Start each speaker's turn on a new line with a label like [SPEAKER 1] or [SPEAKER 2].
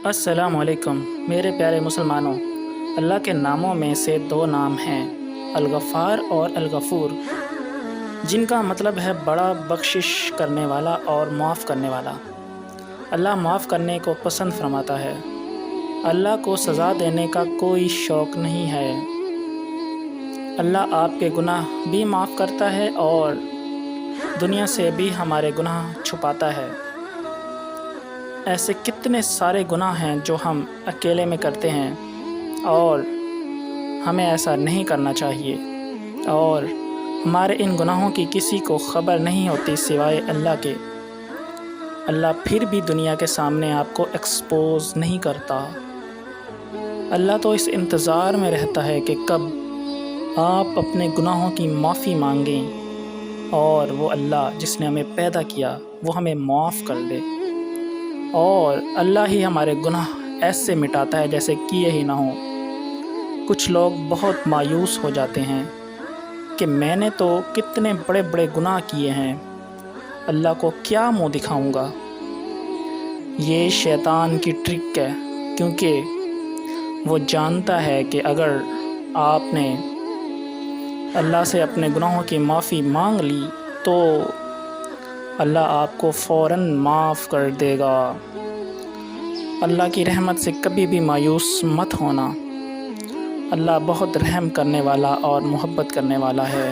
[SPEAKER 1] السلام علیکم میرے پیارے مسلمانوں، اللہ کے ناموں میں سے دو نام ہیں، الغفار اور الغفور، جن کا مطلب ہے بڑا بخشش کرنے والا اور معاف کرنے والا۔ اللہ معاف کرنے کو پسند فرماتا ہے۔ اللہ کو سزا دینے کا کوئی شوق نہیں ہے۔ اللہ آپ کے گناہ بھی معاف کرتا ہے اور دنیا سے بھی ہمارے گناہ چھپاتا ہے۔ ایسے کتنے سارے گناہ ہیں جو ہم اکیلے میں کرتے ہیں اور ہمیں ایسا نہیں کرنا چاہیے، اور ہمارے ان گناہوں کی کسی کو خبر نہیں ہوتی سوائے اللہ کے۔ اللہ پھر بھی دنیا کے سامنے آپ کو ایکسپوز نہیں کرتا۔ اللہ تو اس انتظار میں رہتا ہے کہ کب آپ اپنے گناہوں کی معافی مانگیں اور وہ اللہ جس نے ہمیں پیدا کیا وہ ہمیں معاف کر دے، اور اللہ ہی ہمارے گناہ ایسے مٹاتا ہے جیسے کیے ہی نہ ہوں۔ کچھ لوگ بہت مایوس ہو جاتے ہیں کہ میں نے تو کتنے بڑے بڑے گناہ کیے ہیں، اللہ کو کیا منہ دکھاؤں گا۔ یہ شیطان کی ٹرک ہے، کیونکہ وہ جانتا ہے کہ اگر آپ نے اللہ سے اپنے گناہوں کی معافی مانگ لی تو اللہ آپ کو فوراً معاف کر دے گا۔ اللہ کی رحمت سے کبھی بھی مایوس مت ہونا۔ اللہ بہت رحم کرنے والا اور محبت کرنے والا ہے۔